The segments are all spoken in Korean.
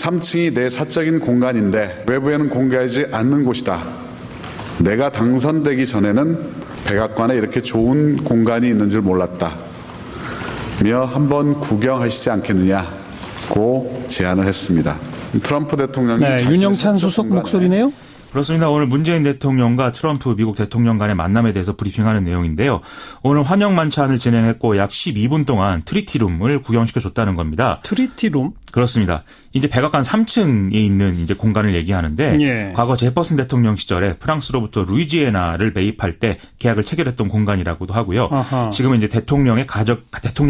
3층이 내 사적인 공간인데 외부에는 공개하지 않는 곳이다. 내가 당선되기 전에는 백악관에 이렇게 좋은 공간이 있는 줄 몰랐다. 며 한번 구경하시지 않겠느냐고 제안을 했습니다. 트럼프 대통령이 윤영찬 수석 목소리네요. 그렇습니다. 오늘 문재인 대통령과 트럼프 미국 대통령 간의 만남에 대해서 브리핑하는 내용인데요. 오늘 환영 만찬을 진행했고 약 12분 동안 트리티룸을 구경시켜줬다는 겁니다. 트리티룸? 그렇습니다. 이제 백악관 3층에 있는 이제 공간을 얘기하는데 예. 과거 제퍼슨 대통령 시절에 프랑스로부터 루이지애나를 매입할 때 계약을 체결했던 공간이라고도 하고요. 아하. 지금은 이제 대통령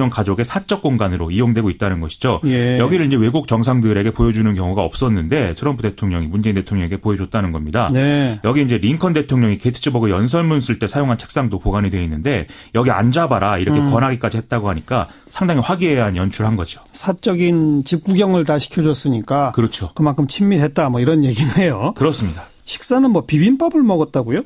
가족의 사적 공간으로 이용되고 있다는 것이죠. 예. 여기를 이제 외국 정상들에게 보여주는 경우가 없었는데 트럼프 대통령이 문재인 대통령에게 보여줬다는 겁니다. 네. 여기 이제 링컨 대통령이 게티츠버그 연설문 쓸 때 사용한 책상도 보관이 되어 있는데 여기 앉아봐라 이렇게 권하기까지 했다고 하니까 상당히 화기애애한 연출한 거죠. 사적인 집 구경을 다 시켜줬으니까 그렇죠. 그만큼 친밀했다 뭐 이런 얘기네요. 그렇습니다. 식사는 뭐 비빔밥을 먹었다고요?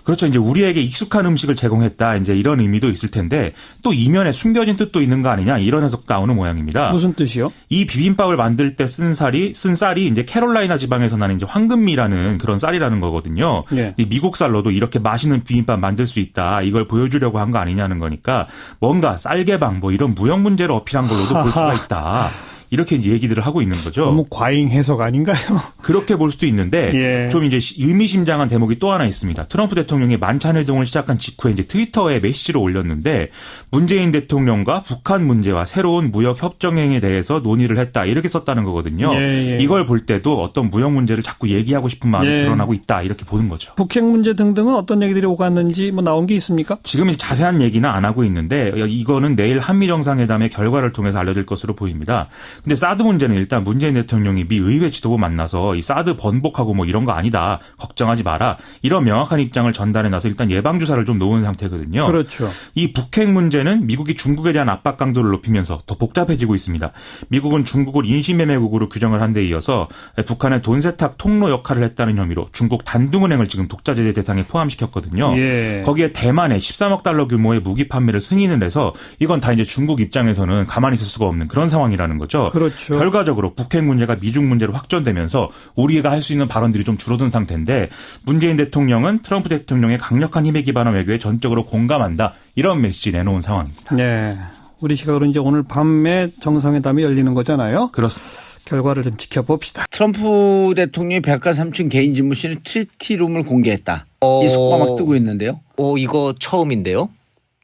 그렇죠. 이제 우리에게 익숙한 음식을 제공했다. 이제 이런 의미도 있을 텐데 또 이면에 숨겨진 뜻도 있는 거 아니냐 이런 해석도 나오는 모양입니다. 무슨 뜻이요? 이 비빔밥을 만들 때 쓴 쌀이 이제 캐롤라이나 지방에서 나는 이제 황금미라는 그런 쌀이라는 거거든요. 네. 이 미국 쌀로도 이렇게 맛있는 비빔밥 만들 수 있다. 이걸 보여주려고 한 거 아니냐는 거니까 뭔가 쌀개방 뭐 이런 무역 문제를 어필한 걸로도 볼 수가 있다. 이렇게 이제 얘기들을 하고 있는 거죠. 너무 과잉 해석 아닌가요? 그렇게 볼 수도 있는데 예. 좀 이제 의미심장한 대목이 또 하나 있습니다. 트럼프 대통령이 만찬 회동을 시작한 직후에 이제 트위터에 메시지를 올렸는데 문재인 대통령과 북한 문제와 새로운 무역 협정행에 대해서 논의를 했다 이렇게 썼다는 거거든요. 예. 이걸 볼 때도 어떤 무역 문제를 자꾸 얘기하고 싶은 마음이 예. 드러나고 있다 이렇게 보는 거죠. 북핵 문제 등등은 어떤 얘기들이 오갔는지 뭐 나온 게 있습니까? 지금 이제 자세한 얘기는 안 하고 있는데 이거는 내일 한미 정상회담의 결과를 통해서 알려질 것으로 보입니다. 근데 사드 문제는 일단 문재인 대통령이 미 의회 지도부 만나서 이 사드 번복하고 뭐 이런 거 아니다. 걱정하지 마라. 이런 명확한 입장을 전달해 놔서 일단 예방주사를 좀 놓은 상태거든요. 그렇죠. 이 북핵 문제는 미국이 중국에 대한 압박 강도를 높이면서 더 복잡해지고 있습니다. 미국은 중국을 인신매매국으로 규정을 한 데 이어서 북한의 돈 세탁 통로 역할을 했다는 혐의로 중국 단둥은행을 지금 독자제재 대상에 포함시켰거든요. 예. 거기에 대만에 13억 달러 규모의 무기 판매를 승인을 해서 이건 다 이제 중국 입장에서는 가만히 있을 수가 없는 그런 상황이라는 거죠. 그렇죠. 결과적으로 북핵 문제가 미중 문제로 확전되면서 우리가 할 수 있는 발언들이 좀 줄어든 상태인데 문재인 대통령은 트럼프 대통령의 강력한 힘에 기반한 외교에 전적으로 공감한다. 이런 메시지 내놓은 상황입니다. 네. 우리 시각으로 이제 오늘 밤에 정상회담이 열리는 거잖아요. 그렇습니다. 결과를 좀 지켜봅시다. 트럼프 대통령이 백악관 3층 개인 집무실인 트리티룸을 공개했다. 이 속보가 막 뜨고 있는데요. 이거 처음인데요.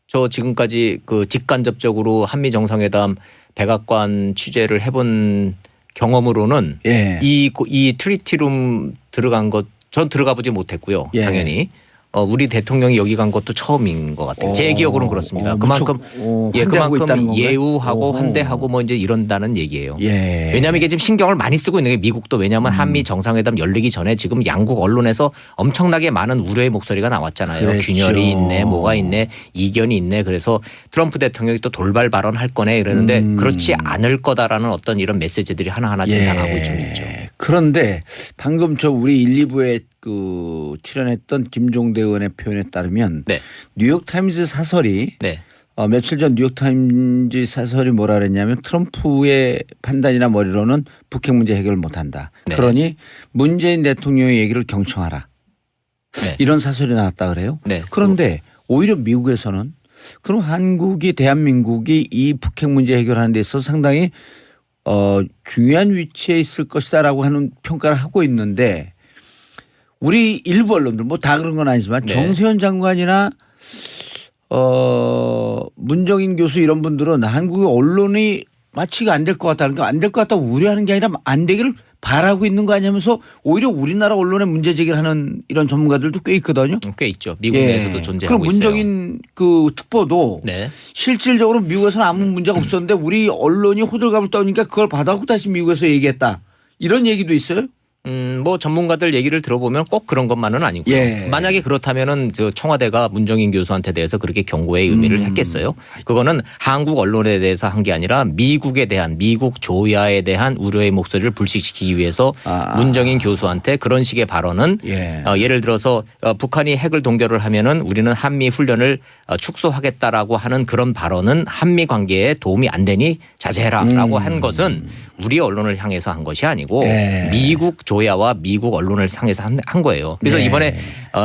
저 지금까지 그 직간접적으로 한미 정상회담 백악관 취재를 해본 경험으로는 예. 이 트리티룸 들어간 것 전 들어가 보지 못했고요. 예. 당연히. 우리 대통령이 여기 간 것도 처음인 것 같아요. 제 기억으로는 그렇습니다. 그만큼 환대하고 있다는 건가요? 예우하고 환대하고 뭐 이제 이런다는 얘기예요. 예. 왜냐하면 이게 지금 신경을 많이 쓰고 있는 게 미국도 왜냐하면 한미 정상회담 열리기 전에 지금 양국 언론에서 엄청나게 많은 우려의 목소리가 나왔잖아요. 그랬죠. 균열이 있네, 뭐가 있네, 이견이 있네. 그래서 트럼프 대통령이 또 돌발 발언할 거네 이러는데 그렇지 않을 거다라는 어떤 이런 메시지들이 하나하나 전달하고 좀 있죠. 그런데 방금 저 우리 1, 2부에 그 출연했던 김종대 의원의 표현에 따르면 네. 뉴욕타임즈 사설이 네. 며칠 전 뉴욕타임즈 사설이 뭐라 그랬냐면 트럼프의 판단이나 머리로는 북핵 문제 해결을 못한다. 네. 그러니 문재인 대통령의 얘기를 경청하라. 네. 이런 사설이 나왔다 그래요. 네. 그런데 오히려 미국에서는 그럼 한국이 대한민국이 이 북핵 문제 해결하는 데 있어서 상당히 중요한 위치에 있을 것이다라고 하는 평가를 하고 있는데 우리 일부 언론들 뭐 다 그런 건 아니지만 네. 정세현 장관이나 문정인 교수 이런 분들은 한국의 언론이 마치가 안 될 것 같다는 거 안 될 것 같다고 우려하는 게 아니라 안 되기를 바라고 있는 거 아니면서 오히려 우리나라 언론에 문제 제기를 하는 이런 전문가들도 꽤 있거든요. 꽤 있죠. 미국 내에서도 존재하고 그럼 있어요. 문정인 그 특보도 네. 실질적으로 미국에서는 아무 문제가 없었는데 우리 언론이 호들갑을 떠니까 그걸 받아갖고 다시 미국에서 얘기했다. 이런 얘기도 있어요? 뭐 전문가들 얘기를 들어보면 꼭 그런 것만은 아니고요. 예. 만약에 그렇다면은 저 청와대가 문정인 교수한테 대해서 그렇게 경고의 의미를 했겠어요. 그거는 한국 언론에 대해서 한 게 아니라 미국에 대한 미국 조야에 대한 우려의 목소리를 불식시키기 위해서 문정인 교수한테 그런 식의 발언은 예를 들어서 북한이 핵을 동결을 하면은 우리는 한미 훈련을 축소하겠다라고 하는 그런 발언은 한미 관계에 도움이 안 되니 자제해라라고 한 것은 우리 언론을 향해서 한 것이 아니고 예. 미국 조야와 미국 언론을 향해서 한 거예요. 그래서 예. 이번에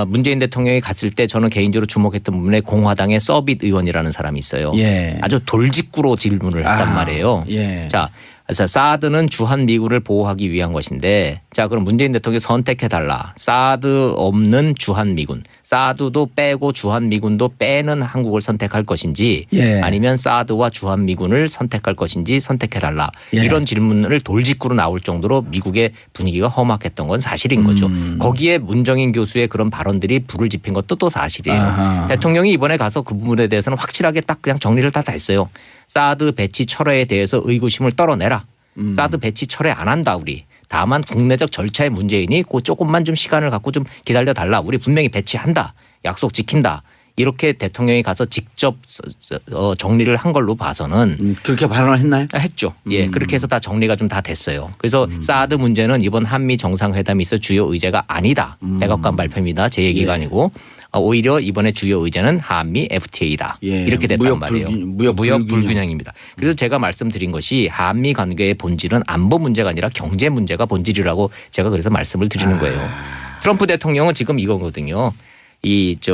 문재인 대통령이 갔을 때 저는 개인적으로 주목했던 부분에 공화당의 서빗 의원이라는 사람이 있어요. 예. 아주 돌직구로 질문을 했단 말이에요. 예. 자, 그래서 사드는 주한 미군을 보호하기 위한 것인데 자 그럼 문재인 대통령이 선택해달라. 사드 없는 주한 미군. 사드도 빼고 주한 미군도 빼는 한국을 선택할 것인지 예. 아니면 사드와 주한 미군을 선택할 것인지 선택해달라. 예. 이런 질문을 돌직구로 나올 정도로 미국의 분위기가 험악했던 건 사실인 거죠. 거기에 문정인 교수의 그런 발언들이 불을 지핀 것도 또 사실이에요. 아하. 대통령이 이번에 가서 그 부분에 대해서는 확실하게 딱 그냥 정리를 다 했어요. 사드 배치 철회에 대해서 의구심을 떨어내라. 사드 배치 철회 안 한다 우리. 다만 국내적 절차의 문제이니 그 조금만 좀 시간을 갖고 좀 기다려달라. 우리 분명히 배치한다. 약속 지킨다. 이렇게 대통령이 가서 직접 정리를 한 걸로 봐서는 그렇게 발언을 했나요? 했죠. 예, 그렇게 해서 다 정리가 좀 다 됐어요. 그래서 사드 문제는 이번 한미 정상회담이 있어 주요 의제가 아니다. 백악관 발표입니다. 제 얘기가 예. 아니고 오히려 이번에 주요 의제는 한미 FTA다. 예. 이렇게 됐단 무역 말이에요. 무역 불균형입니다. 그래서 제가 말씀드린 것이 한미 관계의 본질은 안보 문제가 아니라 경제 문제가 본질이라고 제가 그래서 말씀을 드리는 거예요. 트럼프 대통령은 지금 이거거든요. 이제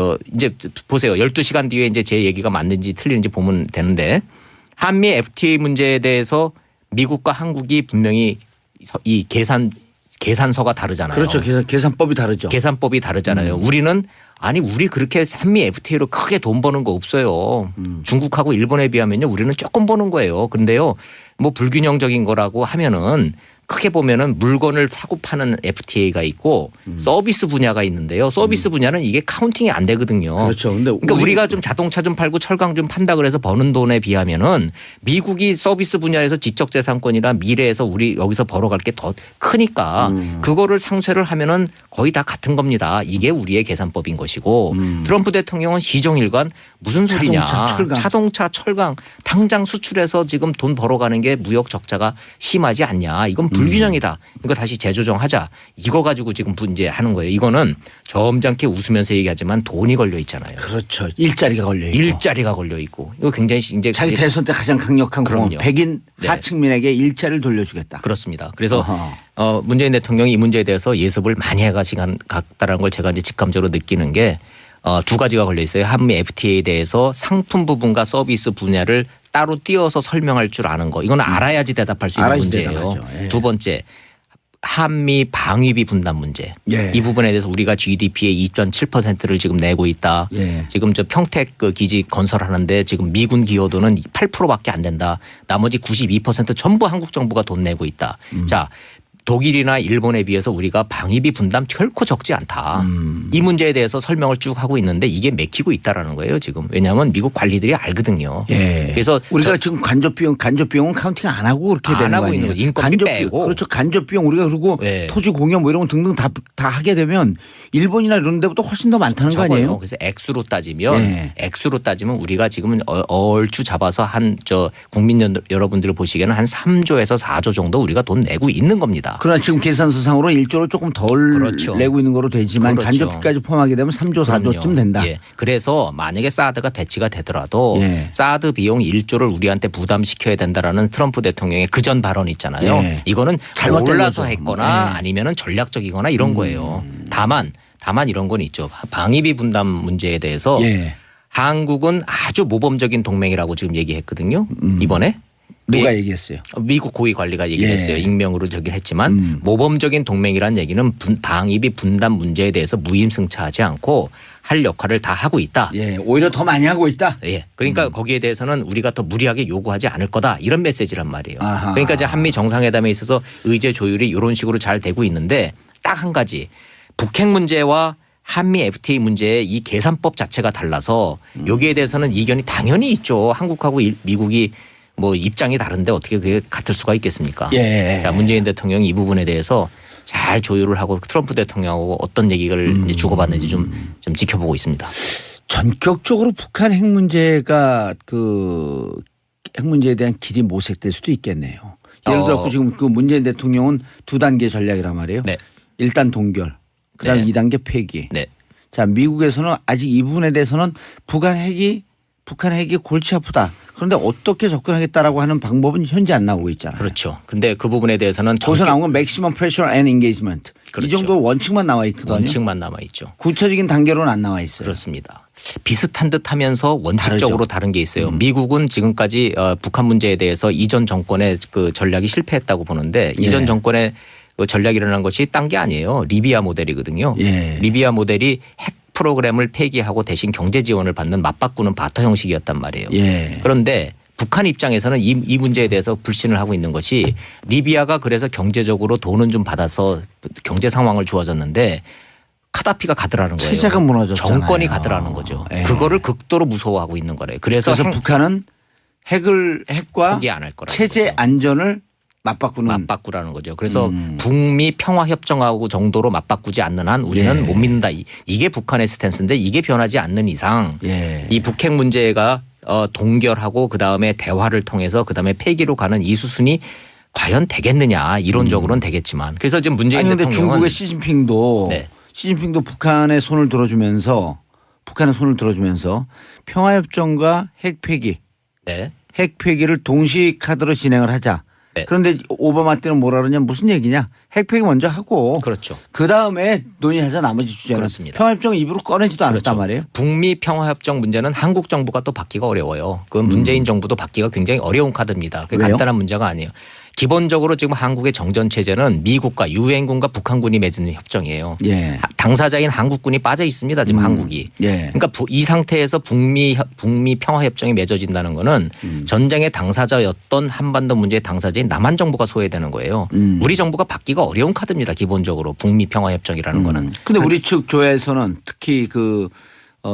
보세요. 12시간 뒤에 이제 제 얘기가 맞는지 틀리는지 보면 되는데 한미 FTA 문제에 대해서 미국과 한국이 분명히 이 계산서가 다르잖아요. 그렇죠. 계산법이 다르죠. 계산법이 다르잖아요. 우리는 우리 그렇게 한미 FTA로 크게 돈 버는 거 없어요. 중국하고 일본에 비하면요. 우리는 조금 버는 거예요. 그런데요. 뭐 불균형적인 거라고 하면은 크게 보면은 물건을 사고 파는 FTA가 있고 서비스 분야가 있는데요. 서비스 분야는 이게 카운팅이 안 되거든요. 그렇죠. 근데 그러니까 우리가 좀 자동차 좀 팔고 철강 좀 판다 그래서 버는 돈에 비하면은 미국이 서비스 분야에서 지적재산권이나 미래에서 우리 여기서 벌어갈 게 더 크니까 그거를 상쇄를 하면은 거의 다 같은 겁니다. 이게 우리의 계산법인 것이고 트럼프 대통령은 시종일관 무슨 소리냐. 자동차, 철강 당장 수출해서 지금 돈 벌어가는 게 무역 적자가 심하지 않냐. 이건 불균형이다. 이거 다시 재조정하자. 이거 가지고 지금 문제하는 거예요. 이거는 점잖게 웃으면서 얘기하지만 돈이 걸려 있잖아요. 그렇죠. 일자리가 걸려 있고. 일자리가 걸려 있고. 이거 굉장히 이제 자기 대선 때 가장 강력한 공언. 백인 네. 하층민에게 일자리를 돌려주겠다. 그렇습니다. 그래서 문재인 대통령이 이 문제에 대해서 예습을 많이 해갔다는 걸 제가 이제 직감적으로 느끼는 게 두 가지가 걸려 있어요. 한미 FTA에 대해서 상품 부분과 서비스 분야를 따로 띄어서 설명할 줄 아는 거. 이건 알아야지 대답할 수 있는 문제예요. 예. 두 번째. 한미 방위비 분담 문제. 예. 이 부분에 대해서 우리가 GDP의 2.7%를 지금 내고 있다. 예. 지금 저 평택 그 기지 건설하는데 지금 미군 기여도는 8%밖에 안 된다. 나머지 92% 전부 한국 정부가 돈 내고 있다. 자. 독일이나 일본에 비해서 우리가 방위비 분담 결코 적지 않다. 이 문제에 대해서 설명을 쭉 하고 있는데 이게 맥히고 있다라는 거예요 지금. 왜냐하면 미국 관리들이 알거든요. 예. 그래서 우리가 지금 간접 비용은 카운팅 안 하고 그렇게 되는 하고 거 있는 아니에요. 거죠. 인건비 빼고. 그렇죠. 간접 비용 우리가 그리고 예. 토지 공여 뭐 이런 거 등등 다 하게 되면 일본이나 이런 데보다 훨씬 더 많다는 거 아니에요? 그래서 액수로 따지면 우리가 지금 얼추 잡아서 국민 여러분들 보시기에는 한 3조에서 4조 정도 우리가 돈 내고 있는 겁니다. 그러나 지금 계산서상으로 1조를 조금 덜 그렇죠. 내고 있는 거로 되지만 그렇죠. 간접비까지 포함하게 되면 3조, 4조쯤 된다. 예. 그래서 만약에 사드가 배치가 되더라도 예. 사드 비용 1조를 우리한테 부담시켜야 된다라는 트럼프 대통령의 그전 발언 있잖아요. 예. 이거는 잘못된 몰라서 거죠. 했거나 예. 아니면은 전략적이거나 이런 거예요. 다만 이런 건 있죠. 방위비 분담 문제에 대해서 예. 한국은 아주 모범적인 동맹이라고 지금 얘기했거든요. 이번에. 누가 얘기했어요? 미국 고위 관리가 얘기했어요. 예. 익명으로 저기 했지만 모범적인 동맹이라는 얘기는 방위비 분담 문제에 대해서 무임승차하지 않고 할 역할을 다 하고 있다. 예, 오히려 더 많이 하고 있다. 예. 그러니까 거기에 대해서는 우리가 더 무리하게 요구하지 않을 거다. 이런 메시지란 말이에요. 아하. 그러니까 이제 한미 정상회담에 있어서 의제 조율이 이런 식으로 잘 되고 있는데 딱 한 가지. 북핵 문제와 한미 FTA 문제의 이 계산법 자체가 달라서 여기에 대해서는 이견이 당연히 있죠. 한국하고 미국이 뭐 입장이 다른데 어떻게 그게 같을 수가 있겠습니까? 예. 자, 문재인 대통령이 이 부분에 대해서 잘 조율을 하고 트럼프 대통령하고 어떤 얘기를 이제 주고받는지 좀 지켜보고 있습니다. 전격적으로 북한 핵 문제가 핵 문제에 대한 길이 모색될 수도 있겠네요. 예를 들어 지금 문재인 대통령은 2단계 전략이란 말이에요. 네. 일단 동결, 그다음 네. 2단계 폐기. 네. 자, 미국에서는 아직 이 부분에 대해서는 북한 핵이 북한 핵이 골치 아프다. 그런데 어떻게 접근하겠다라고 하는 방법은 현재 안 나오고 있잖아요. 그렇죠. 근데 그 부분에 대해서는 거기서 나온 건 maximum pressure and engagement. 그렇죠. 이 정도 원칙만 나와 있거든요. 원칙만 남아 있죠. 구체적인 단계로는 안 나와 있어요. 그렇습니다. 비슷한 듯하면서 원칙적으로 다른 게 있어요. 미국은 지금까지 북한 문제에 대해서 이전 정권의 그 전략이 실패했다고 보는데 이전 정권의 그 전략이 일어난 것이 딴 게 아니에요. 리비아 모델이거든요. 예. 리비아 모델이 핵 프로그램을 폐기하고 대신 경제 지원을 받는 맞바꾸는 바터 형식이었단 말이에요. 예. 그런데 북한 입장에서는 이 문제에 대해서 불신을 하고 있는 것이 리비아가 그래서 경제적으로 돈은 좀 받아서 경제 상황을 좋아졌는데 카다피가 가더라는 거예요. 체제가 무너졌잖아요. 정권이 가더라는 거죠. 예. 그거를 극도로 무서워하고 있는 거래요. 그래서 북한은 핵과 포기 안 할 거라는 체제 거죠. 안전을 맞바꾸는 맞바꾸라는 거죠. 그래서 북미 평화 협정하고 정도로 맞바꾸지 않는 한 우리는 예. 못 믿는다. 이게 북한의 스탠스인데 이게 변하지 않는 이상 예. 이 북핵 문제가 동결하고 그다음에 대화를 통해서 그다음에 폐기로 가는 이 수순이 과연 되겠느냐. 이론적으로는 되겠지만 그래서 지금 문재인 아니 근데 대통령은 중국의 시진핑도 네. 북한의 손을 들어주면서 평화협정과 핵 폐기 네. 핵 폐기를 동시 카드로 진행을 하자. 네. 그런데 오바마 때는 뭐라 그러냐 무슨 얘기냐 핵 폐기 먼저 하고 그렇죠. 그다음에 논의하자 나머지 주제는. 그렇습니다. 평화협정 입으로 꺼내지도 않았단 그렇죠. 말이에요. 북미 평화협정 문제는 한국 정부가 또 받기가 어려워요. 그건 문재인 정부도 받기가 굉장히 어려운 카드입니다. 그게 왜요? 간단한 문제가 아니에요. 기본적으로 지금 한국의 정전 체제는 미국과 유엔군과 북한군이 맺은 협정이에요. 예. 당사자인 한국군이 빠져 있습니다. 지금 한국이. 예. 그러니까 이 상태에서 북미 평화협정이 맺어진다는 거는 전쟁의 당사자였던 한반도 문제의 당사자인 남한 정부가 소외되는 거예요. 우리 정부가 받기가 어려운 카드입니다. 기본적으로 북미 평화협정이라는 거는. 근데 우리 측 조에서는 특히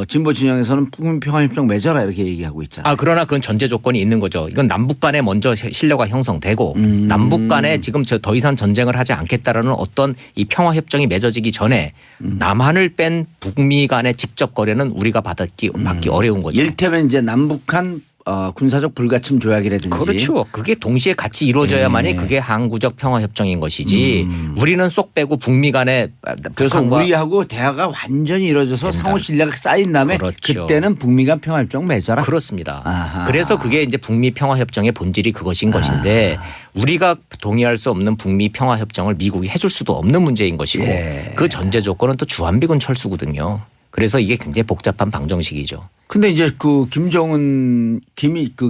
진보 진영에서는 북미 평화협정 맺어라 이렇게 얘기하고 있잖아요. 그러나 그건 전제 조건이 있는 거죠. 이건 남북 간에 먼저 신뢰가 형성되고 남북 간에 지금 더 이상 전쟁을 하지 않겠다라는 어떤 이 평화 협정이 맺어지기 전에 남한을 뺀 북미 간의 직접 거래는 우리가 받기 어려운 거죠. 일테면 이제 남북한 군사적 불가침 조약이라든지. 그렇죠. 그게 동시에 같이 이루어져야만이 네. 그게 항구적 평화 협정인 것이지. 우리는 쏙 빼고 북미 간에 그래서 북한과 우리하고 대화가 완전히 이루어져서 상호 신뢰가 쌓인 다음에 그렇죠. 그때는 북미 간 평화협정 맺어라. 그렇습니다. 아하. 그래서 그게 이제 북미 평화협정의 본질이 그것인 것인데 우리가 동의할 수 없는 북미 평화협정을 미국이 해줄 수도 없는 문제인 것이고 예. 그 전제 조건은 또 주한미군 철수거든요. 그래서 이게 굉장히 복잡한 방정식이죠. 근데 이제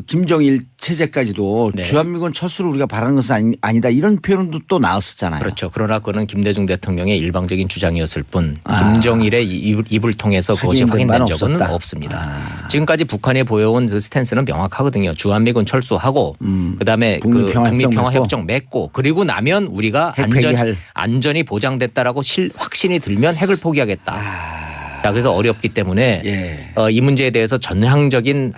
김정일 체제까지도 네. 주한미군 철수를 우리가 바라는 것은 아니다 이런 표현도 또 나왔었잖아요. 그렇죠. 그러나 그거는 김대중 대통령의 일방적인 주장이었을 뿐 김정일의 입을 통해서 그것이 확인된 바는 확인된 적은 없었다. 없습니다. 지금까지 북한이 보여온 그 스탠스는 명확하거든요. 주한미군 철수하고 그다음에 북미 평화협정 맺고 그리고 나면 우리가 핵 폐기할. 안전이 보장됐다라고 확신이 들면 핵을 포기하겠다. 자, 그래서 어렵기 때문에 예. 이 문제에 대해서 전향적인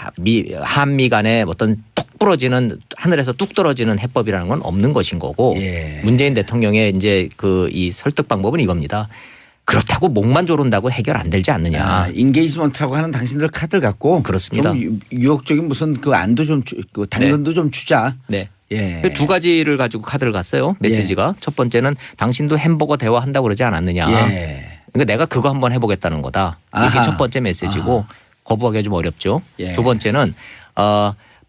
한미 간의 어떤 뚝 부러지는 하늘에서 뚝 떨어지는 해법이라는 건 없는 것인 거고 예. 문재인 대통령의 이제 이 설득 방법은 이겁니다. 그렇다고 목만 조른다고 해결 안 되지 않느냐. 인게이지먼트라고 하는 당신들 카드를 갖고 그렇습니다. 좀 유혹적인 무슨 안도 좀 당근도 좀 주자. 네. 예. 두 가지를 가지고 카드를 갔어요. 메시지가. 첫 번째는 당신도 햄버거 대화한다고 그러지 않았느냐. 예. 그러니까 내가 그거 한번 해보겠다는 거다. 이게 아하. 첫 번째 메시지고 거부하기가 좀 어렵죠. 예. 두 번째는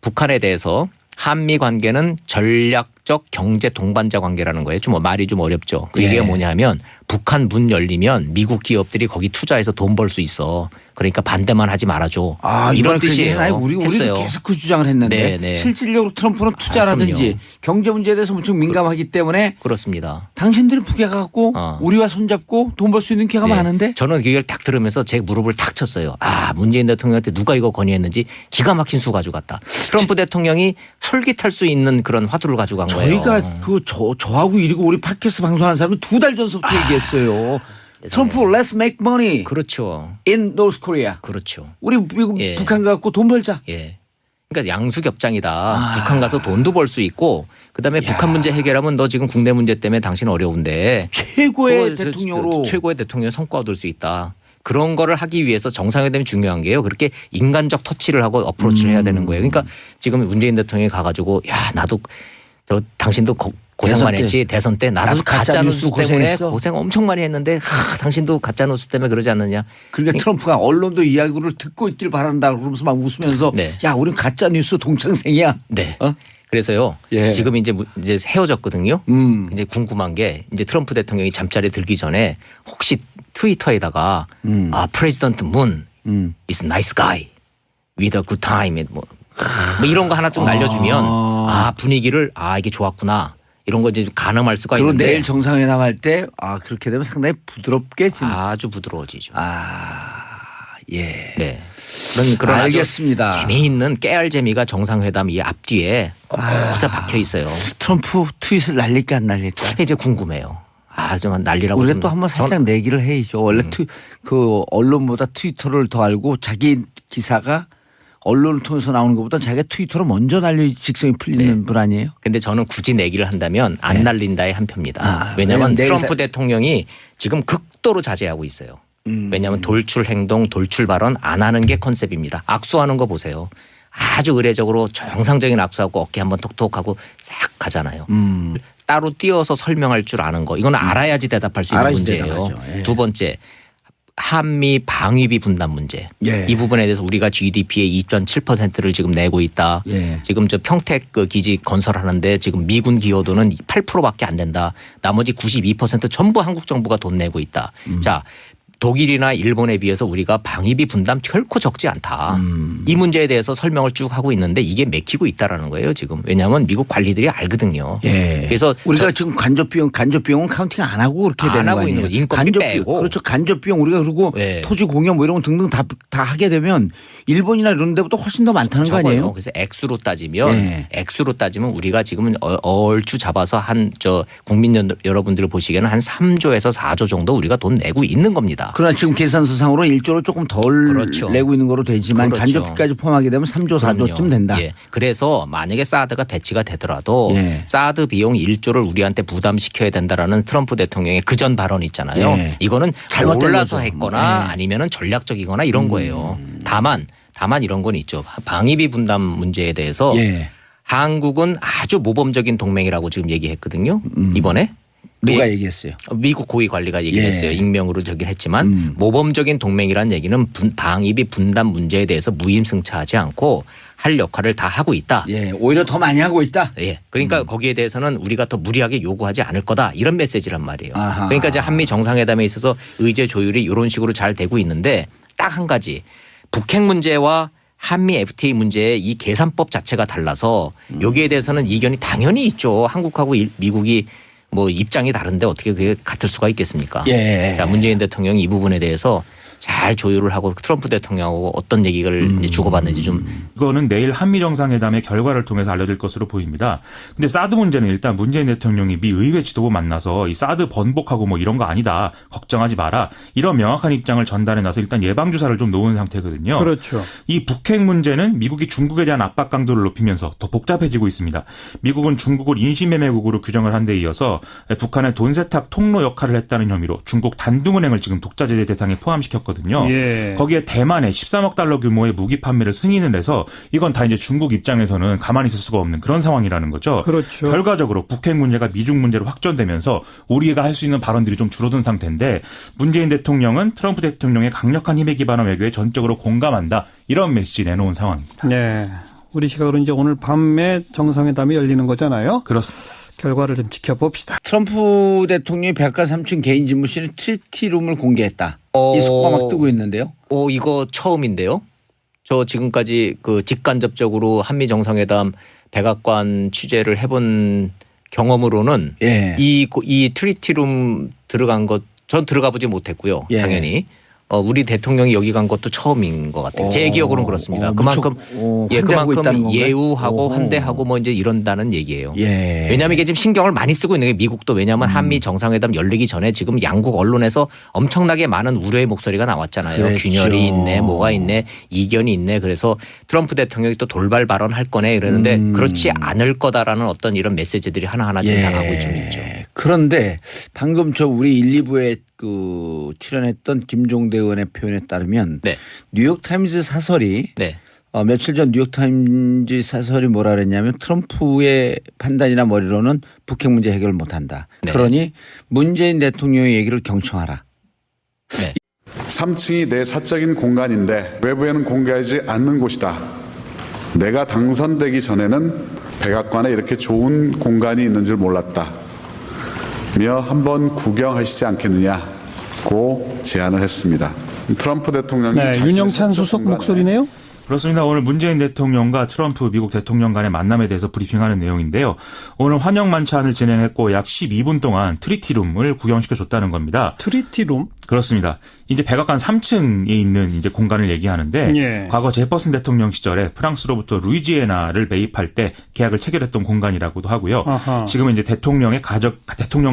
북한에 대해서 한미 관계는 전략적 경제 동반자 관계라는 거예요. 좀 말이 좀 어렵죠. 그 예. 얘기가 뭐냐면 북한 문 열리면 미국 기업들이 거기 투자해서 돈 벌 수 있어. 그러니까 반대만 하지 말아줘. 이런 뜻이에요. 우리도 했어요. 계속 그 주장을 했는데 네, 네. 실질적으로 트럼프는 투자라든지 그럼요. 경제 문제에 대해서 엄청 민감하기 때문에 그렇습니다. 당신들이 북에 가갖고 우리와 손잡고 돈 벌 수 있는 기회가 네. 많은데 저는 이걸 딱 들으면서 제 무릎을 탁 쳤어요. 문재인 대통령한테 누가 이거 건의했는지 기가 막힌 수 가지고 갔다. 트럼프 대통령이 솔깃할 수 있는 그런 화두를 가지고 간 거예요. 저희가 저하고 이리고 우리 팟캐스트 방송하는 사람은 2달 전서부터 얘기했어요. 트럼프 let's make money 그렇죠. in North Korea. 그렇죠. 우리 미국 예. 북한 가갖고 돈 벌자. 예. 그러니까 양수겹장이다. 북한 가서 돈도 벌 수 있고 그다음에 북한 문제 해결하면 너 지금 국내 문제 때문에 당신 어려운데 최고의 그거 대통령으로 최고의 대통령 성과 얻을 수 있다. 그런 거를 하기 위해서 정상회담이 중요한 게요. 그렇게 인간적 터치를 하고 어프로치를 해야 되는 거예요. 그러니까 지금 문재인 대통령이 가가지고 야 나도 당신도 고생만 대선 때. 했지. 대선 때 나도 가짜 뉴스 때문에 고생했어. 고생 엄청 많이 했는데 당신도 가짜 뉴스 때문에 그러지 않느냐. 그러니까 트럼프가 언론도 이야기를 듣고 있길 바란다 그러면서 막 웃으면서 네. 야 우린 가짜 뉴스 동창생이야. 네. 어? 그래서요. 예. 지금 이제 헤어졌거든요. 이제 궁금한 게 이제 트럼프 대통령이 잠자리에 들기 전에 혹시 트위터에다가 프레지던트 문 is nice guy with a good time 뭐 이런 거 하나 좀 날려주면 분위기를 이게 좋았구나. 이런 거 이제 가늠할 수가 그리고 있는데 내일 정상회담 할 때 그렇게 되면 상당히 부드럽게 아주 부드러워지죠. 예. 네. 그런 아주 알겠습니다. 재미있는 깨알 재미가 정상회담 이 앞뒤에 곳곳에 박혀 있어요. 트럼프 트윗을 날릴까 안 날릴까? 이제 궁금해요. 좀 난리라고. 우리가 또 한번 살짝 내기를 해야죠. 원래 그 언론보다 트위터를 더 알고 자기 기사가 언론을 통해서 나오는 것보다 자기가 트위터로 먼저 날려 직성이 풀리는 분 아니에요? 근데 저는 굳이 내기를 한다면 안 날린다의 한 표입니다. 왜냐하면 트럼프 대통령이 지금 극도로 자제하고 있어요. 왜냐하면 돌출 행동, 돌출 발언 안 하는 게 컨셉입니다. 악수하는 거 보세요. 아주 의례적으로 정상적인 악수하고 어깨 한번 톡톡하고 싹 가잖아요. 따로 띄어서 설명할 줄 아는 거. 이건 알아야지 대답할 수 있는 알아야지 문제예요. 대답하죠. 예. 두 번째. 한미 방위비 분담 문제. 예. 이 부분에 대해서 우리가 GDP의 2.7%를 지금 내고 있다. 예. 지금 저 평택 그 기지 건설하는데 지금 미군 기여도는 8%밖에 안 된다. 나머지 92% 전부 한국 정부가 돈 내고 있다. 자, 독일이나 일본에 비해서 우리가 방위비 분담 결코 적지 않다. 이 문제에 대해서 설명을 쭉 하고 있는데 이게 맥히고 있다라는 거예요 지금. 왜냐하면 미국 관리들이 알거든요. 예. 그래서 우리가 지금 간접 비용은 카운팅 안 하고 그렇게 안 되는 거 하고 아니에요? 있는 거죠. 인건비 간접 빼고. 비용. 그렇죠. 간접 비용 우리가 그리고 네. 토지 공여 뭐 이런 거 등등 다 하게 되면 일본이나 이런 데보다 훨씬 더 많다는 거 적어요. 아니에요? 그래서 액수로 따지면 우리가 지금 얼추 잡아서 국민 여러분들을 보시기에는 한 3조에서 4조 정도 우리가 돈 내고 있는 겁니다. 그러나 지금 계산서상으로 1조로 조금 덜 그렇죠. 내고 있는 거로 되지만 그렇죠. 간접비까지 포함하게 되면 3조, 4조쯤 된다. 예. 그래서 만약에 사드가 배치가 되더라도 예. 사드 비용 1조를 우리한테 부담시켜야 된다라는 트럼프 대통령의 그전 발언 있잖아요. 예. 이거는 잘못된 몰라서 거죠. 했거나 예. 아니면은 전략적이거나 이런 거예요. 다만 이런 건 있죠. 방위비 분담 문제에 대해서 예. 한국은 아주 모범적인 동맹이라고 지금 얘기했거든요. 이번에. 누가 얘기했어요? 미국 고위 관리가 얘기했어요. 예. 익명으로 저기 했지만 모범적인 동맹이라는 얘기는 방위비 분담 문제에 대해서 무임승차하지 않고 할 역할을 다 하고 있다. 예, 오히려 더 많이 하고 있다. 예. 그러니까 거기에 대해서는 우리가 더 무리하게 요구하지 않을 거다. 이런 메시지란 말이에요. 아하. 그러니까 이제 한미 정상회담에 있어서 의제 조율이 이런 식으로 잘 되고 있는데 딱 한 가지 북핵 문제와 한미 FTA 문제의 이 계산법 자체가 달라서 여기에 대해서는 이견이 당연히 있죠. 한국하고 미국이 뭐 입장이 다른데 어떻게 그게 같을 수가 있겠습니까? 예. 자, 문재인 대통령이 이 부분에 대해서 잘 조율을 하고 트럼프 대통령하고 어떤 얘기를 이제 주고받는지 좀. 이거는 내일 한미 정상회담의 결과를 통해서 알려질 것으로 보입니다. 근데 사드 문제는 일단 문재인 대통령이 미 의회 지도부 만나서 이 사드 번복하고 뭐 이런 거 아니다. 걱정하지 마라. 이런 명확한 입장을 전달해 놔서 일단 예방 주사를 좀 놓은 상태거든요. 그렇죠. 이 북핵 문제는 미국이 중국에 대한 압박 강도를 높이면서 더 복잡해지고 있습니다. 미국은 중국을 인신매매국으로 규정을 한 데 이어서 북한의 돈 세탁 통로 역할을 했다는 혐의로 중국 단둥은행을 지금 독자 제재 대상에 포함시켰거든요. 예. 거기에 대만에 13억 달러 규모의 무기 판매를 승인을 해서 이건 다 이제 중국 입장에서는 가만히 있을 수가 없는 그런 상황이라는 거죠. 그렇죠. 결과적으로 북핵 문제가 미중 문제로 확전되면서 우리가 할 수 있는 발언들이 좀 줄어든 상태인데 문재인 대통령은 트럼프 대통령의 강력한 힘에 기반한 외교에 전적으로 공감한다. 이런 메시지 내놓은 상황입니다. 네. 우리 시각으로 이제 오늘 밤에 정상회담이 열리는 거잖아요. 그렇습니다. 결과를 좀 지켜봅시다. 트럼프 대통령이 백악관 3층 개인 집무실에 트리티룸을 공개했다. 이 속보가 막 뜨고 있는데요. 이거 처음인데요. 저 지금까지 그 직간접적으로 한미 정상회담 백악관 취재를 해본 경험으로는 예. 이 트리티룸 들어간 것 전 들어가 보지 못했고요. 예. 당연히. 우리 대통령이 여기 간 것도 처음인 것 같아요. 제 기억으로는 그렇습니다. 그만큼 환대하고 있다는 그만큼 건가요? 예우하고 오호. 환대하고 뭐 이제 이런다는 얘기예요. 예. 왜냐하면 이게 지금 신경을 많이 쓰고 있는 게 미국도 왜냐하면 한미 정상회담 열리기 전에 지금 양국 언론에서 엄청나게 많은 우려의 목소리가 나왔잖아요. 그랬죠. 균열이 있네, 뭐가 있네, 이견이 있네. 그래서 트럼프 대통령이 또 돌발 발언할 거네 이러는데 그렇지 않을 거다라는 어떤 이런 메시지들이 하나하나 지금 나가고 좀 있죠. 그런데 방금 저 우리 1, 2부에 출연했던 김종대 의원의 표현에 따르면 네. 뉴욕타임즈 사설이 네. 며칠 전 뉴욕타임즈 사설이 뭐라 그랬냐면 트럼프의 판단이나 머리로는 북핵 문제 해결을 못한다. 네. 그러니 문재인 대통령의 얘기를 경청하라. 네. 3층이 내 사적인 공간인데 외부에는 공개하지 않는 곳이다. 내가 당선되기 전에는 백악관에 이렇게 좋은 공간이 있는 줄 몰랐다. 며 한번 구경하시지 않겠느냐고 제안을 했습니다. 트럼프 대통령이 네, 자신의 윤영찬 사적 수석 공간에 목소리네요. 그렇습니다. 오늘 문재인 대통령과 트럼프 미국 대통령 간의 만남에 대해서 브리핑하는 내용인데요. 오늘 환영 만찬을 진행했고 약 12분 동안 트리티룸을 구경시켜줬다는 겁니다. 트리티룸. 그렇습니다. 이제 백악관 3층에 있는 이제 공간을 얘기하는데 예. 과거 제퍼슨 대통령 시절에 프랑스로부터 루이지애나를 매입할 때 계약을 체결했던 공간이라고도 하고요. 아하. 지금은 이제 대통령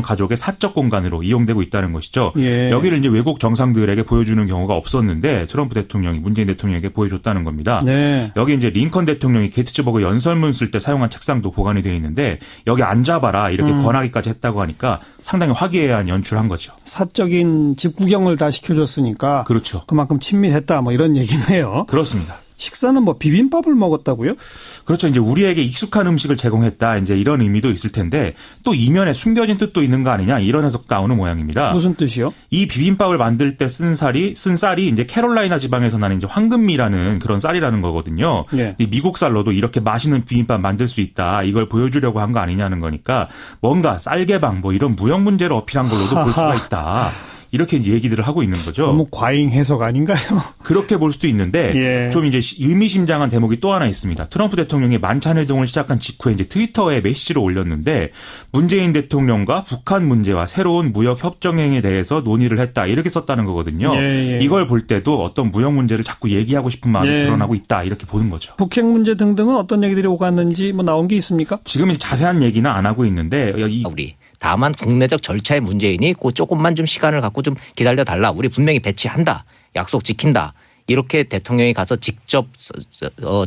가족의 사적 공간으로 이용되고 있다는 것이죠. 예. 여기를 이제 외국 정상들에게 보여주는 경우가 없었는데 트럼프 대통령이 문재인 대통령에게 보여줬다는 겁니다. 네. 여기 이제 링컨 대통령이 게티츠버그 연설문 쓸 때 사용한 책상도 보관이 되어 있는데 여기 앉아봐라 이렇게 권하기까지 했다고 하니까 상당히 화기애애한 연출한 거죠. 사적인 집 구경을 다 시켜줬으니까 그렇죠. 그만큼 친밀했다 뭐 이런 얘기네요. 그렇습니다. 식사는 뭐 비빔밥을 먹었다고요? 그렇죠. 이제 우리에게 익숙한 음식을 제공했다. 이제 이런 의미도 있을 텐데 또 이면에 숨겨진 뜻도 있는 거 아니냐 이런 해석도 나오는 모양입니다. 무슨 뜻이요? 이 비빔밥을 만들 때 쓴 쌀이 이제 캐롤라이나 지방에서 나는 이제 황금미라는 그런 쌀이라는 거거든요. 예. 이 미국 쌀로도 이렇게 맛있는 비빔밥 만들 수 있다. 이걸 보여주려고 한 거 아니냐는 거니까 뭔가 쌀개방 뭐 이런 무역 문제를 어필한 걸로도 볼 수가 있다. 이렇게 이제 얘기들을 하고 있는 거죠. 너무 과잉 해석 아닌가요? 그렇게 볼 수도 있는데 예. 좀 이제 의미심장한 대목이 또 하나 있습니다. 트럼프 대통령이 만찬 회동을 시작한 직후에 이제 트위터에 메시지를 올렸는데 문재인 대통령과 북한 문제와 새로운 무역 협정행에 대해서 논의를 했다 이렇게 썼다는 거거든요. 예. 이걸 볼 때도 어떤 무역 문제를 자꾸 얘기하고 싶은 마음이 예. 드러나고 있다 이렇게 보는 거죠. 북핵 문제 등등은 어떤 얘기들이 오갔는지 뭐 나온 게 있습니까? 지금 이제 자세한 얘기는 안 하고 있는데 우리 다만 국내적 절차의 문제이니 그 조금만 좀 시간을 갖고 좀 기다려달라. 우리 분명히 배치한다. 약속 지킨다. 이렇게 대통령이 가서 직접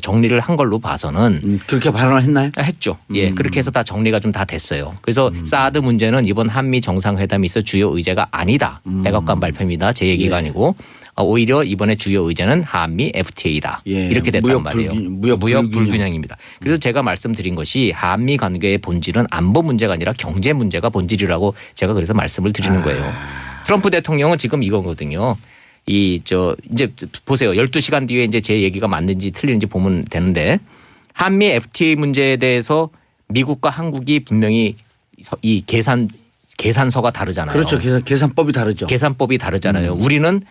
정리를 한 걸로 봐서는 그렇게 발언을 했나요? 했죠. 예, 그렇게 해서 다 정리가 좀 다 됐어요. 그래서 사드 문제는 이번 한미 정상회담이 있어 주요 의제가 아니다. 백악관 발표입니다. 제 얘기가 아니고 오히려 이번에 주요 의제는 한미 FTA다. 예, 이렇게 됐단 무역 말이에요. 무역 불균형입니다. 그래서 제가 말씀드린 것이 한미 관계의 본질은 안보 문제가 아니라 경제 문제가 본질이라고 제가 그래서 말씀을 드리는 거예요. 트럼프 대통령은 지금 이거거든요. 이제 보세요. 12시간 뒤에 이제 제 얘기가 맞는지 틀리는지 보면 되는데 한미 FTA 문제에 대해서 미국과 한국이 분명히 이 계산서가 다르잖아요. 그렇죠. 계산법이 다르죠. 계산법이 다르잖아요. 우리는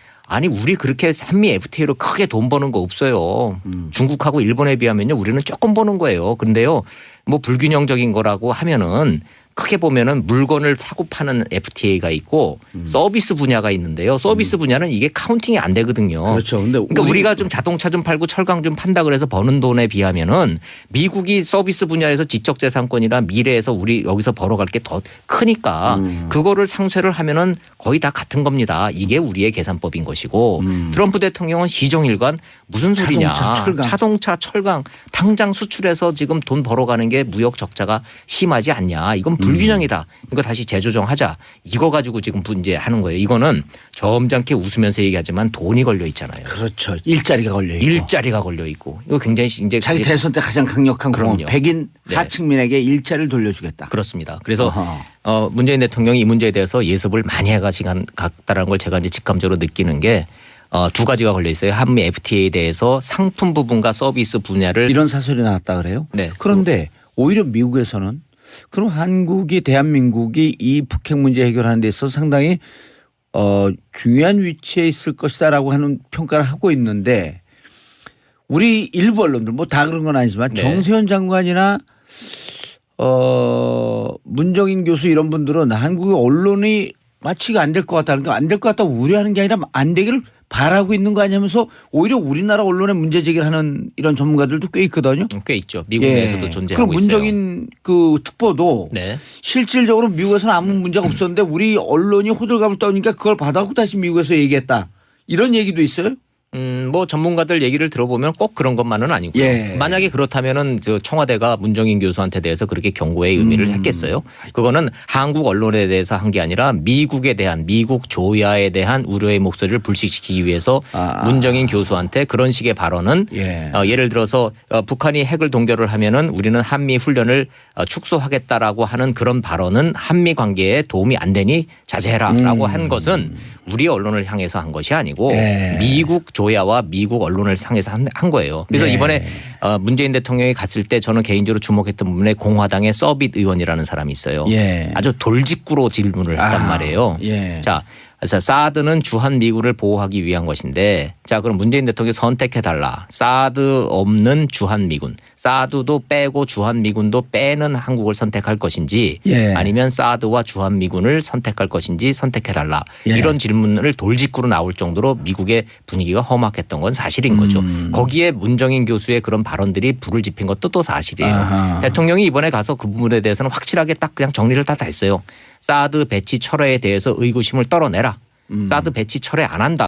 우리 그렇게 한미 FTA로 크게 돈 버는 거 없어요. 중국하고 일본에 비하면요. 우리는 조금 버는 거예요. 그런데요. 뭐 불균형적인 거라고 하면은 크게 보면은 물건을 사고 파는 FTA가 있고 서비스 분야가 있는데요. 서비스 분야는 이게 카운팅이 안 되거든요. 그렇죠. 근데 그러니까 우리가 좀 자동차 좀 팔고 철강 좀 판다 그래서 버는 돈에 비하면은 미국이 서비스 분야에서 지적재산권이나 미래에서 우리 여기서 벌어갈 게 더 크니까 그거를 상쇄를 하면은 거의 다 같은 겁니다. 이게 우리의 계산법인 것이고 트럼프 대통령은 시종일관 무슨 소리냐. 자동차, 철강 당장 수출해서 지금 돈 벌어가는 게 무역 적자가 심하지 않냐. 이건 불균형이다. 이거 다시 재조정하자. 이거 가지고 지금 문제하는 거예요. 이거는 점잖게 웃으면서 얘기하지만 돈이 걸려 있잖아요. 그렇죠. 일자리가 걸려 있고. 일자리가 걸려 있고. 이거 굉장히 이제 자기 대선 때 가장 강력한 공언. 백인 네. 하층민에게 일자리를 돌려주겠다. 그렇습니다. 그래서 문재인 대통령이 이 문제에 대해서 예습을 많이 해갔다는 걸 제가 이제 직감적으로 느끼는 게 두 가지가 걸려 있어요. 한미 FTA에 대해서 상품 부분과 서비스 분야를 이런 사설이 나왔다 그래요? 네. 그런데 오히려 미국에서는 그럼 대한민국이 이 북핵 문제 해결하는 데 있어서 상당히 중요한 위치에 있을 것이다라고 하는 평가를 하고 있는데 우리 일부 언론들 뭐 다 그런 건 아니지만 네. 정세현 장관이나 문정인 교수 이런 분들은 한국의 언론이 마치 안 될 것 같다는 게 안 될 것 같다고 우려하는 게 아니라 안 되기를 바라고 있는 거 아니면서 오히려 우리나라 언론에 문제 제기를 하는 이런 전문가들도 꽤 있거든요. 꽤 있죠. 미국 내에서도 존재하고 그럼 있어요. 문정인 그 특보도 네. 실질적으로 미국에서는 아무 문제가 없었는데 우리 언론이 호들갑을 떠니까 그걸 받아갖고 다시 미국에서 얘기했다. 이런 얘기도 있어요? 뭐 전문가들 얘기를 들어보면 꼭 그런 것만은 아니고요. 예. 만약에 그렇다면은 저 청와대가 문정인 교수한테 대해서 그렇게 경고의 의미를 했겠어요. 그거는 한국 언론에 대해서 한 게 아니라 미국에 대한 미국 조야에 대한 우려의 목소리를 불식시키기 위해서 문정인 교수한테 그런 식의 발언은 예. 예를 들어서 북한이 핵을 동결을 하면은 우리는 한미 훈련을 축소하겠다라고 하는 그런 발언은 한미 관계에 도움이 안 되니 자제해라라고 한 것은 우리 언론을 향해서 한 것이 아니고 예. 미국 조야와 미국 언론을 향해서 한 거예요. 그래서 네. 이번에 문재인 대통령이 갔을 때 저는 개인적으로 주목했던 부분에 공화당의 서빗 의원이라는 사람이 있어요. 예. 아주 돌직구로 질문을 했단 말이에요. 예. 자, 사드는 주한 미군을 보호하기 위한 것인데, 자, 그럼 문재인 대통령이 선택해 달라. 사드 없는 주한 미군, 사드도 빼고 주한 미군도 빼는 한국을 선택할 것인지, 예. 아니면 사드와 주한 미군을 선택할 것인지 선택해 달라. 예. 이런 질문을 돌직구로 나올 정도로 미국의 분위기가 험악했던 건 사실인 거죠. 거기에 문정인 교수의 그런 발언들이 불을 지핀 것도 또 사실이에요. 아하. 대통령이 이번에 가서 그 부분에 대해서는 확실하게 딱 그냥 정리를 다 했어요. 사드 배치 철회에 대해서 의구심을 떨어내라. 사드 배치 철회 안 한다.